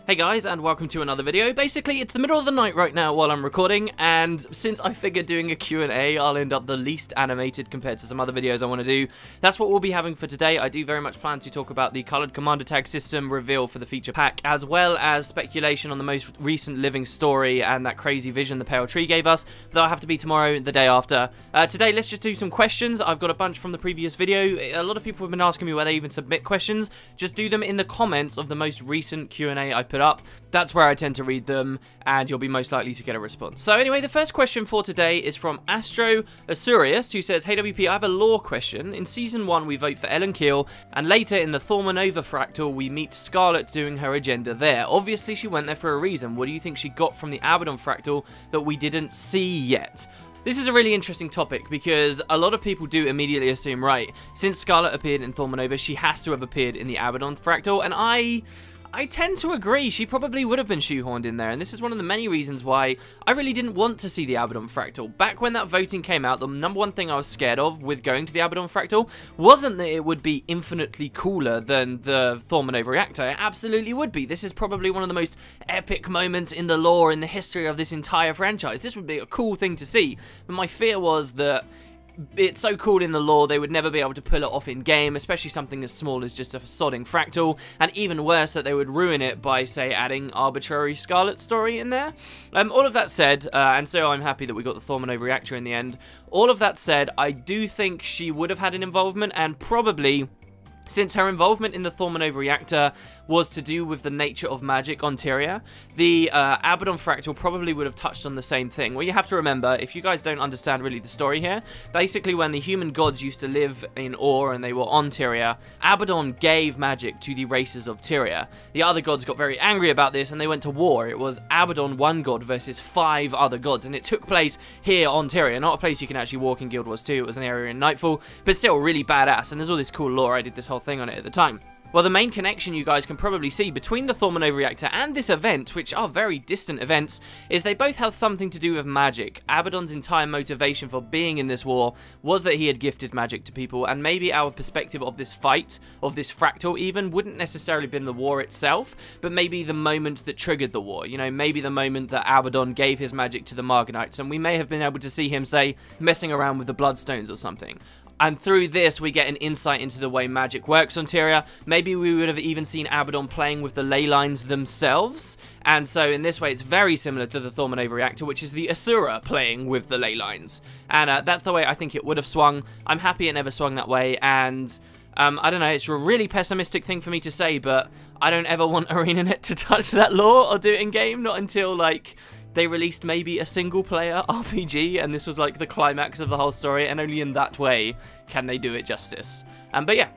Hey guys, and welcome to another video. Basically, it's the middle of the night right now while I'm recording, and since I figured doing a Q&A, I'll end up the least animated compared to some other videos I want to do. That's what we'll be having for today. I do very much plan to talk about the coloured commander tag system reveal for the feature pack, as well as speculation on the most recent living story and that crazy vision the Pale Tree gave us. That'll have to be tomorrow, the day after. Today, let's just do some questions. I've got a bunch from the previous video. A lot of people have been asking me where they even submit questions. Just do them in the comments of the most recent Q&A I put up. That's where I tend to read them, and you'll be most likely to get a response. So anyway, the first question for today is from Astro Asurius, who says, "Hey WP, I have a lore question. In Season 1, we vote for Ellen Keel, and later in the Thormanova fractal, we meet Scarlet doing her agenda there. Obviously, she went there for a reason. What do you think she got from the Abaddon fractal that we didn't see yet?" This is a really interesting topic because a lot of people do immediately assume, right, since Scarlet appeared in Thormanova, she has to have appeared in the Abaddon fractal, and I tend to agree. She probably would have been shoehorned in there, and this is one of the many reasons why I really didn't want to see the Abaddon fractal. Back when that voting came out, the number one thing I was scared of with going to the Abaddon fractal wasn't that it would be infinitely cooler than the Thormanova reactor. It absolutely would be. This is probably one of the most epic moments in the lore, in the history of this entire franchise. This would be a cool thing to see, but my fear was that it's so cool in the lore, they would never be able to pull it off in game, especially something as small as just a sodding fractal, and even worse, that they would ruin it by, say, adding arbitrary Scarlet story in there. All of that said, and so I'm happy that we got the Thormanova reactor in the end. All of that said, I do think she would have had an involvement, and probably, since her involvement in the Thormanova reactor was to do with the nature of magic on Tyria, the Abaddon fractal probably would have touched on the same thing. Well, you have to remember, if you guys don't understand really the story here, basically when the human gods used to live in Ur and they were on Tyria, Abaddon gave magic to the races of Tyria. The other gods got very angry about this and they went to war. It was Abaddon, one god, versus 5 other gods, and it took place here on Tyria, not a place you can actually walk in Guild Wars 2. It was an area in Nightfall, but still really badass, and there's all this cool lore. I did this whole thing on it at the time. Well, the main connection you guys can probably see between the Thormanova reactor and this event, which are very distant events, is they both have something to do with magic. Abaddon's entire motivation for being in this war was that he had gifted magic to people, and maybe our perspective of this fight, of this fractal even, wouldn't necessarily been the war itself, but maybe the moment that triggered the war. You know, maybe the moment that Abaddon gave his magic to the Marganites, and we may have been able to see him, say, messing around with the Bloodstones or something. And through this, we get an insight into the way magic works on Tyria. Maybe we would have even seen Abaddon playing with the ley lines themselves. And so in this way, it's very similar to the Thormanova reactor, which is the Asura playing with the ley lines. And that's the way I think it would have swung. I'm happy it never swung that way. And I don't know, it's a really pessimistic thing for me to say, but I don't ever want ArenaNet to touch that lore or do it in-game. Not until, like, they released maybe a single-player RPG, and this was like the climax of the whole story, and only in that way can they do it justice. But yeah.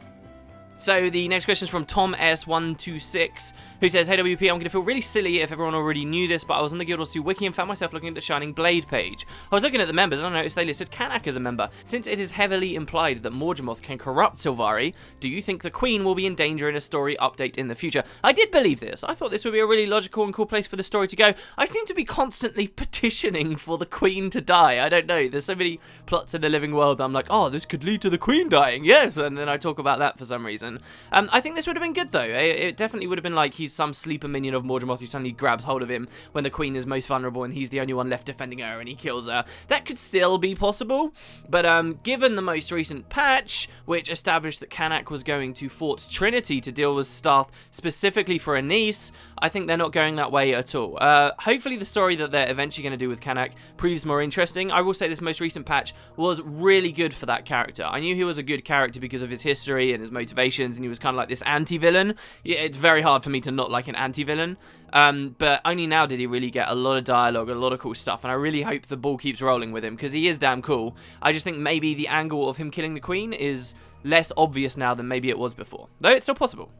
So the next question is from Tom S126, who says, "Hey WP, I'm going to feel really silly if everyone already knew this, but I was on the Guild Wars 2 wiki and found myself looking at the Shining Blade page. I was looking at the members and I noticed they listed cant as a member. Since it is heavily implied that Morgemoth can corrupt Sylvari, do you think the Queen will be in danger in a story update in the future?" I did believe this. I thought this would be a really logical and cool place for the story to go. I seem to be constantly petitioning for the Queen to die. I don't know. There's so many plots in the living world that I'm like, oh, this could lead to the Queen dying. Yes, and then I talk about that for some reason. I think this would have been good, though. It definitely would have been like he's some sleeper minion of Morgemoth who suddenly grabs hold of him when the Queen is most vulnerable and he's the only one left defending her and he kills her. That could still be possible, but given the most recent patch, which established that cant was going to Fort Trinity to deal with Starth specifically for Anise, I think they're not going that way at all. Hopefully the story that they're eventually going to do with cant proves more interesting. I will say this most recent patch was really good for that character. I knew he was a good character because of his history and his motivations, and he was kind of like this anti-villain. Yeah, it's very hard for me to not like an anti-villain, but only now did he really get a lot of dialogue, a lot of cool stuff, and I really hope the ball keeps rolling with him, because he is damn cool. I just think maybe the angle of him killing the Queen is less obvious now than maybe it was before, though it's still possible.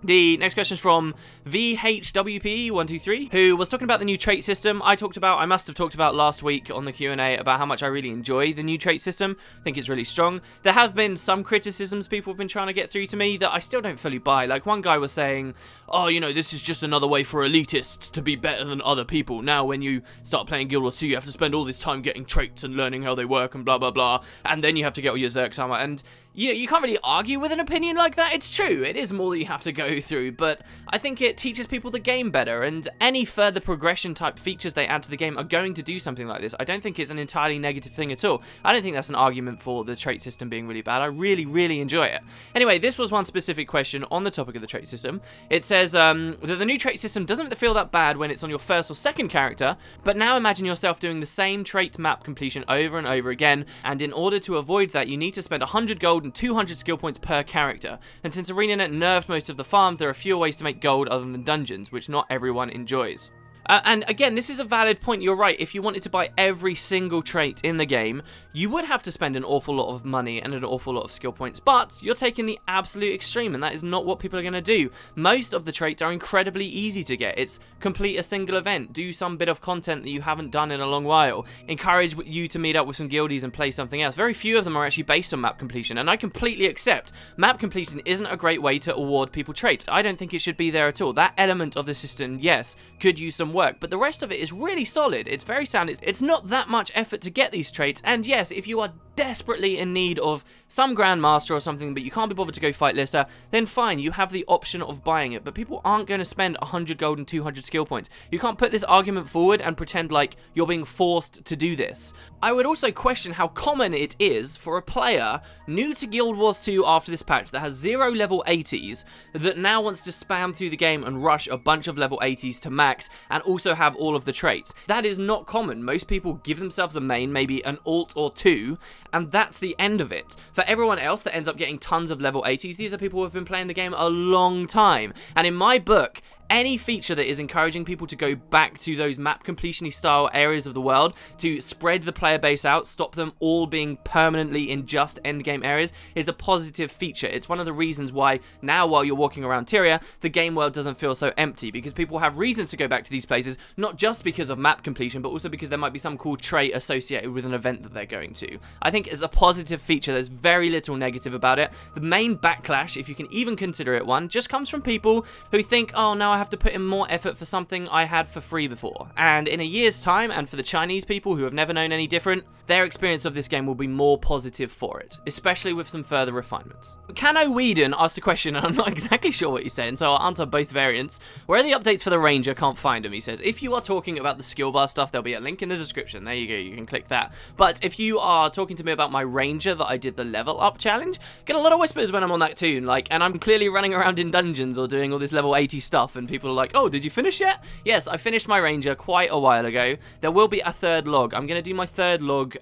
The next question is from VHWP123, who was talking about the new trait system. I must have talked about last week on the Q&A about how much I really enjoy the new trait system. I think it's really strong. There have been some criticisms people have been trying to get through to me that I still don't fully buy. Like, one guy was saying, oh, you know, this is just another way for elitists to be better than other people. Now, when you start playing Guild Wars 2, you have to spend all this time getting traits and learning how they work and blah, blah, blah. And then you have to get all your Zerx armor. And You can't really argue with an opinion like that. It's true, it is more that you have to go through, but I think it teaches people the game better, and any further progression type features they add to the game are going to do something like this. I don't think it's an entirely negative thing at all. I don't think that's an argument for the trait system being really bad. I really, really enjoy it. Anyway, this was one specific question on the topic of the trait system. It says that the new trait system doesn't feel that bad when it's on your first or second character, but now imagine yourself doing the same trait map completion over and over again, and in order to avoid that, you need to spend 100 gold and 200 skill points per character. And since ArenaNet nerfed most of the farms, there are fewer ways to make gold other than dungeons, which not everyone enjoys. And again, this is a valid point, you're right. If you wanted to buy every single trait in the game, you would have to spend an awful lot of money and an awful lot of skill points, but you're taking the absolute extreme, and that is not what people are going to do. Most of the traits are incredibly easy to get. It's complete a single event, do some bit of content that you haven't done in a long while, encourage you to meet up with some guildies and play something else. Very few of them are actually based on map completion, and I completely accept map completion isn't a great way to award people traits. I don't think it should be there at all. That element of the system, yes, could use some work, but the rest of it is really solid. It's very sound. It's not that much effort to get these traits, and yes, if you are desperately in need of some Grandmaster or something, but you can't be bothered to go fight Lister, then fine, you have the option of buying it, but people aren't going to spend 100 gold and 200 skill points. You can't put this argument forward and pretend like you're being forced to do this. I would also question how common it is for a player new to Guild Wars 2 after this patch that has 0 level 80s that now wants to spam through the game and rush a bunch of level 80s to max and also have all of the traits. That is not common. Most people give themselves a main, maybe an alt or two, and that's the end of it. For everyone else that ends up getting tons of level 80s, these are people who have been playing the game a long time, and in my book, any feature that is encouraging people to go back to those map completion-y style areas of the world, to spread the player base out, stop them all being permanently in just endgame areas, is a positive feature. It's one of the reasons why now, while you're walking around Tyria, the game world doesn't feel so empty, because people have reasons to go back to these places, not just because of map completion, but also because there might be some cool trait associated with an event that they're going to. I think it's a positive feature. There's very little negative about it. The main backlash, if you can even consider it one, just comes from people who think, oh, now I have to put in more effort for something I had for free before. And in a year's time, and for the Chinese people who have never known any different, their experience of this game will be more positive for it, especially with some further refinements. Cano Whedon asked a question, and I'm not exactly sure what he's saying, so I'll answer both variants. Where are the updates for the Ranger? Can't find them, he says. If you are talking about the skill bar stuff, there'll be a link in the description. There you go, you can click that. But if you are talking to me about my Ranger that I did the level up challenge, get a lot of whispers when I'm on that tune, like, and I'm clearly running around in dungeons or doing all this level 80 stuff, and people are like, oh, did you finish yet? Yes, I finished my Ranger quite a while ago. There will be a third log. I'm going to do my third log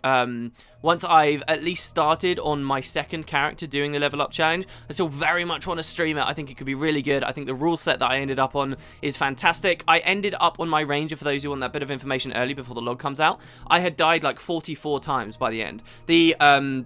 once I've at least started on my second character doing the level up challenge. I still very much want to stream it. I think it could be really good. I think the rule set that I ended up on is fantastic. I ended up on my Ranger, for those who want that bit of information early before the log comes out. I had died like 44 times by the end. The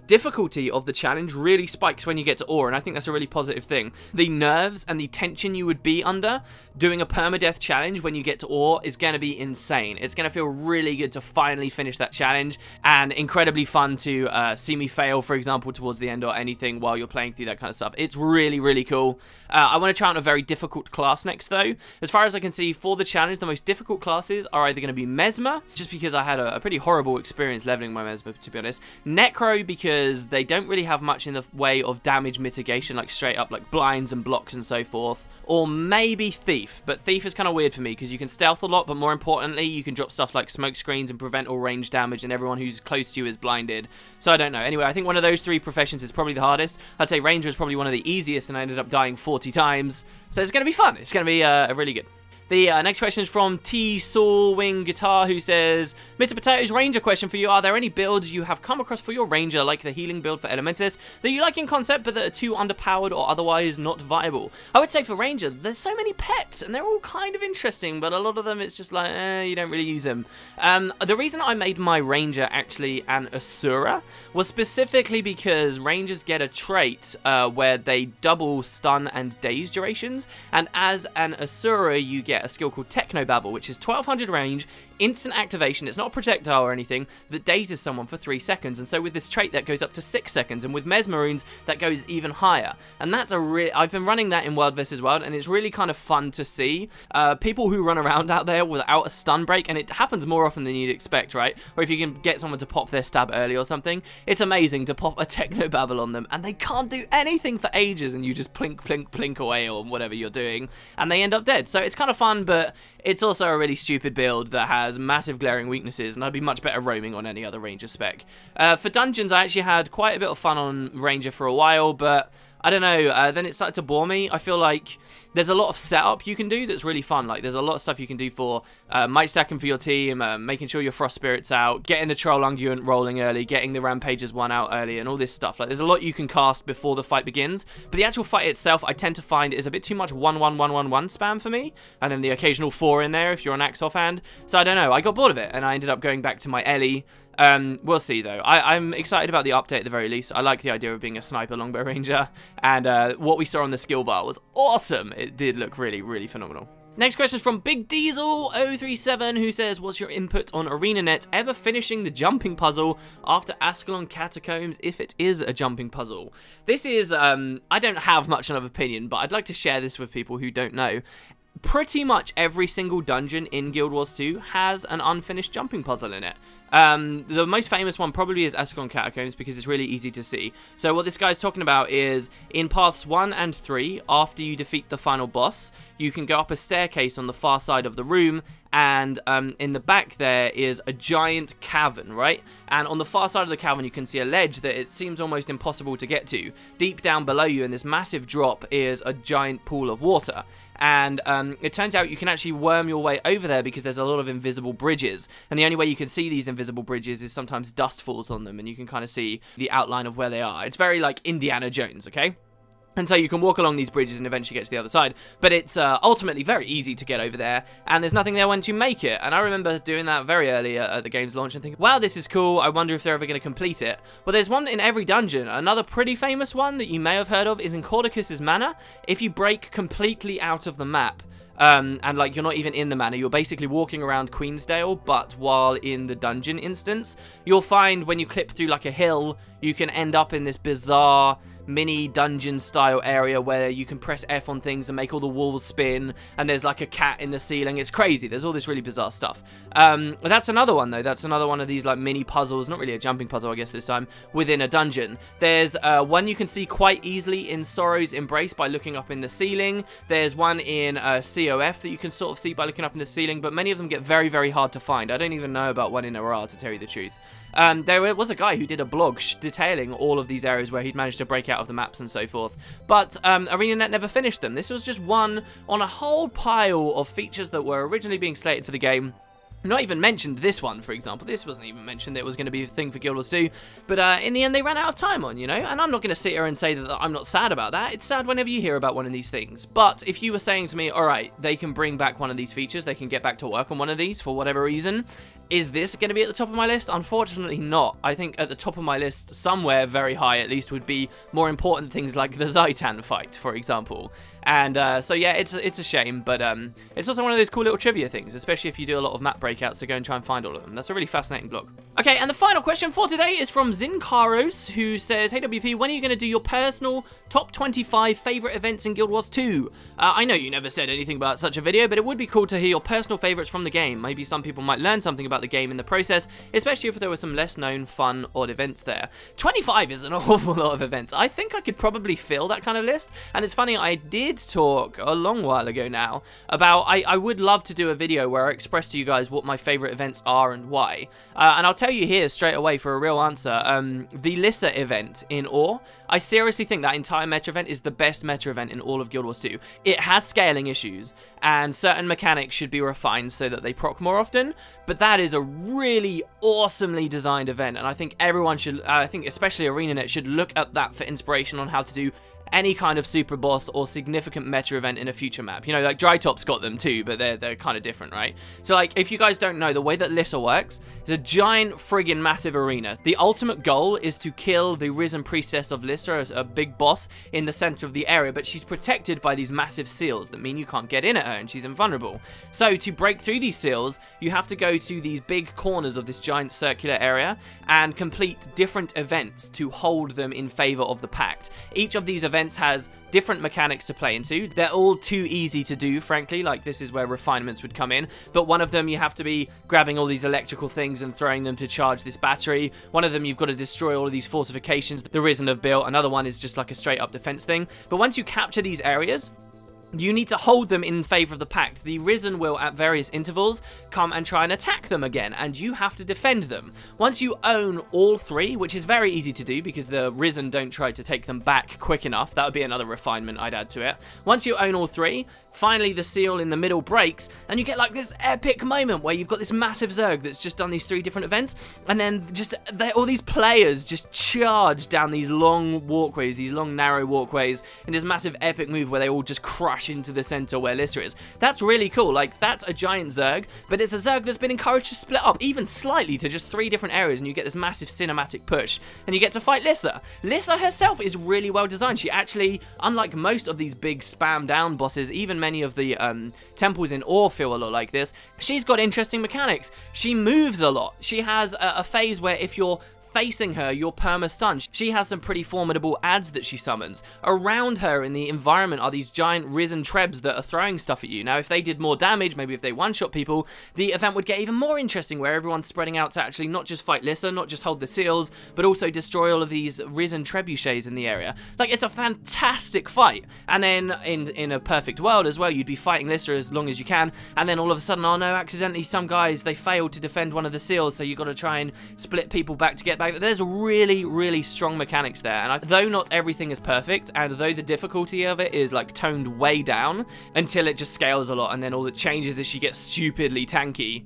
difficulty of the challenge really spikes when you get to ore, and I think that's a really positive thing. The nerves and the tension you would be under doing a permadeath challenge when you get to ore is going to be insane. It's going to feel really good to finally finish that challenge, and incredibly fun to see me fail, for example, towards the end or anything while you're playing through that kind of stuff. It's really, really cool. I want to try out a very difficult class next, though. As far as I can see, for the challenge, the most difficult classes are either going to be Mesmer, just because I had a pretty horrible experience leveling my Mesmer, to be honest. Necro, because they don't really have much in the way of damage mitigation, like straight up like blinds and blocks and so forth. Or maybe Thief, but Thief is kind of weird for me because you can stealth a lot, but more importantly, you can drop stuff like smoke screens and prevent all range damage, and everyone who's close to you is blinded. So I don't know. Anyway, I think one of those three professions is probably the hardest. I'd say Ranger is probably one of the easiest, and I ended up dying 40 times. So it's going to be fun. It's going to be really good. The next question is from T Soul Wing Guitar, who says, Mr. Potato's Ranger question for you. Are there any builds you have come across for your Ranger, like the healing build for Elementalist, that you like in concept but that are too underpowered or otherwise not viable? I would say for Ranger, there's so many pets, and they're all kind of interesting, but a lot of them it's just like, you don't really use them. The reason I made my Ranger actually an Asura was specifically because Rangers get a trait where they double stun and daze durations, and as an Asura you get get a skill called Technobabble, which is 1200 range, instant activation. It's not a projectile or anything that dazes someone for 3 seconds. And so with this trait, that goes up to 6 seconds. And with Mesmeroons, that goes even higher. And that's I've been running that in World vs. World, and it's really kind of fun to see people who run around out there without a stun break, and it happens more often than you'd expect, right? Or if you can get someone to pop their stab early or something, it's amazing to pop a Technobabble on them, and they can't do anything for ages, and you just plink, plink, plink away or whatever you're doing, and they end up dead. So it's kind of fun, but it's also a really stupid build that has massive glaring weaknesses, and I'd be much better roaming on any other Ranger spec. For dungeons, I actually had quite a bit of fun on Ranger for a while, but I don't know, then it started to bore me. I feel like there's a lot of setup you can do that's really fun. Like, there's a lot of stuff you can do for might stacking for your team, making sure your Frost Spirits out, getting the Troll Unguent rolling early, getting the Rampages 1 out early, and all this stuff. Like, there's a lot you can cast before the fight begins, but the actual fight itself, I tend to find, is a bit too much 1-1-1-1-1 spam for me, and then the occasional 4 in there if you're an axe offhand. So I don't know, I got bored of it, and I ended up going back to my Ellie. We'll see though. I'm excited about the update at the very least. I like the idea of being a sniper longbow ranger, and what we saw on the skill bar was awesome. It did look really, really phenomenal. Next question is from Big Diesel 037, who says, what's your input on ArenaNet ever finishing the jumping puzzle after Ascalon Catacombs, if it is a jumping puzzle? This is, I don't have much of an opinion, but I'd like to share this with people who don't know. Pretty much every single dungeon in Guild Wars 2 has an unfinished jumping puzzle in it. The most famous one probably is Ascalon Catacombs because it's really easy to see. So what this guy's talking about is in paths 1 and 3, after you defeat the final boss, you can go up a staircase on the far side of the room, and in the back there is a giant cavern, right? And on the far side of the cavern you can see a ledge that it seems almost impossible to get to. Deep down below you in this massive drop is a giant pool of water. And it turns out you can actually worm your way over there because there's a lot of invisible bridges. And the only way you can see these invisible bridges is sometimes dust falls on them and you can kind of see the outline of where they are. It's very like Indiana Jones, okay? And so you can walk along these bridges and eventually get to the other side. But it's ultimately very easy to get over there, and there's nothing there once you make it. And I remember doing that very early at the game's launch and thinking, wow, this is cool. I wonder if they're ever going to complete it. Well, there's one in every dungeon. Another pretty famous one that you may have heard of is in Cordicus's Manor. If you break completely out of the map, and like you're not even in the manor, you're basically walking around Queensdale, but while in the dungeon instance, you'll find when you clip through like a hill, you can end up in this bizarre mini dungeon style area where you can press F on things and make all the walls spin, and there's like a cat in the ceiling. It's crazy. There's all this really bizarre stuff. That's another one though. That's another one of these like mini puzzles, not really a jumping puzzle I guess this time, within a dungeon. There's one you can see quite easily in Sorrow's Embrace by looking up in the ceiling. There's one in COF that you can sort of see by looking up in the ceiling, but many of them get very, very hard to find. I don't even know about one in Arar, to tell you the truth. There was a guy who did a blog detailing all of these areas where he'd managed to break out of the maps and so forth, but ArenaNet never finished them. This was just one on a whole pile of features that were originally being slated for the game. Not even mentioned this one, for example. This wasn't even mentioned that it was going to be a thing for Guild Wars 2. But in the end, they ran out of time on, you know? And I'm not going to sit here and say that I'm not sad about that. It's sad whenever you hear about one of these things. But if you were saying to me, all right, they can bring back one of these features, they can get back to work on one of these for whatever reason, is this going to be at the top of my list? Unfortunately not. I think at the top of my list, somewhere very high at least, would be more important things like the Zaitan fight, for example. And so yeah, it's a shame, but it's also one of those cool little trivia things, especially if you do a lot of map breakouts to go and try and find all of them. That's a really fascinating blog. Okay, and the final question for today is from Zinkaros, who says, hey WP, when are you going to do your personal top 25 favourite events in Guild Wars 2? I know you never said anything about such a video, but it would be cool to hear your personal favourites from the game. Maybe some people might learn something about the game in the process, especially if there were some less known, fun, odd events there. 25 is an awful lot of events. I think I could probably fill that kind of list, and it's funny, I did talk a long while ago now about I would love to do a video where I express to you guys what my favourite events are and why. And I'll tell you here straight away for a real answer, the Lissa event in Ore, I seriously think that entire meta event is the best meta event in all of Guild Wars 2. It has scaling issues, and certain mechanics should be refined so that they proc more often, but that is a really awesomely designed event, and I think everyone should, I think especially ArenaNet should look at that for inspiration on how to do any kind of super boss or significant meta event in a future map. You know, like Dry Top's got them too, but they're kind of different, right? So like, if you guys don't know, the way that Lissa works is a giant friggin' massive arena. The ultimate goal is to kill the Risen Priestess of Lissa, a big boss in the center of the area, but she's protected by these massive seals that mean you can't get in at her and she's invulnerable. So to break through these seals, you have to go to these big corners of this giant circular area and complete different events to hold them in favor of the Pact. Each of these events has different mechanics to play into. They're all too easy to do, frankly. Like, this is where refinements would come in. But one of them, you have to be grabbing all these electrical things and throwing them to charge this battery. One of them, you've got to destroy all of these fortifications the Risen have built. Another one is just like a straight up defense thing. But once you capture these areas, you need to hold them in favor of the Pact. The Risen will, at various intervals, come and try and attack them again, and you have to defend them. Once you own all three, which is very easy to do because the Risen don't try to take them back quick enough, that would be another refinement I'd add to it. Once you own all three, finally the seal in the middle breaks, and you get like this epic moment where you've got this massive Zerg that's just done these 3 different events, and then just all these players just charge down these long walkways, these long narrow walkways, in this massive epic move where they all just crush into the center where Lissa is. That's really cool. Like, that's a giant Zerg, but it's a Zerg that's been encouraged to split up even slightly to just 3 different areas, and you get this massive cinematic push, and you get to fight Lissa. Lissa herself is really well designed. She actually, unlike most of these big spam down bosses, even many of the temples in Ore feel a lot like this, she's got interesting mechanics. She moves a lot. She has a phase where if you're facing her, you're perma-stunned. She has some pretty formidable adds that she summons. Around her in the environment are these giant Risen Trebs that are throwing stuff at you. Now, if they did more damage, maybe if they one-shot people, the event would get even more interesting, where everyone's spreading out to actually not just fight Lissa, not just hold the seals, but also destroy all of these Risen Trebuchets in the area. Like, it's a fantastic fight. And then, in a perfect world as well, you'd be fighting Lissa as long as you can, and then all of a sudden, oh no, accidentally some guys, they failed to defend one of the seals, so you've got to try and split people back to get back. There's really, really strong mechanics there, and though not everything is perfect, and though the difficulty of it is like toned way down until it just scales a lot, and then all that changes is she gets stupidly tanky,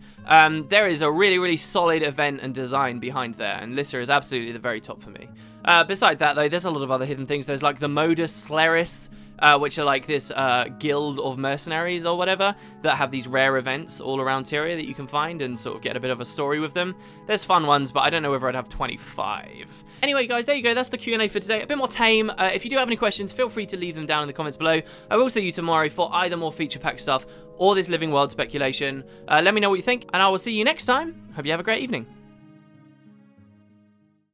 there is a really, really solid event and design behind there, and Lissa is absolutely the very top for me. Beside that, though, there's a lot of other hidden things. There's like the Modus Scleris, which are like this guild of mercenaries or whatever that have these rare events all around Tyria that you can find and sort of get a bit of a story with them. There's fun ones, but I don't know whether I'd have 25. Anyway, guys, there you go. That's the Q&A for today. A bit more tame. If you do have any questions, feel free to leave them down in the comments below. I will see you tomorrow for either more feature pack stuff or this Living World speculation. Let me know what you think, and I will see you next time. Hope you have a great evening.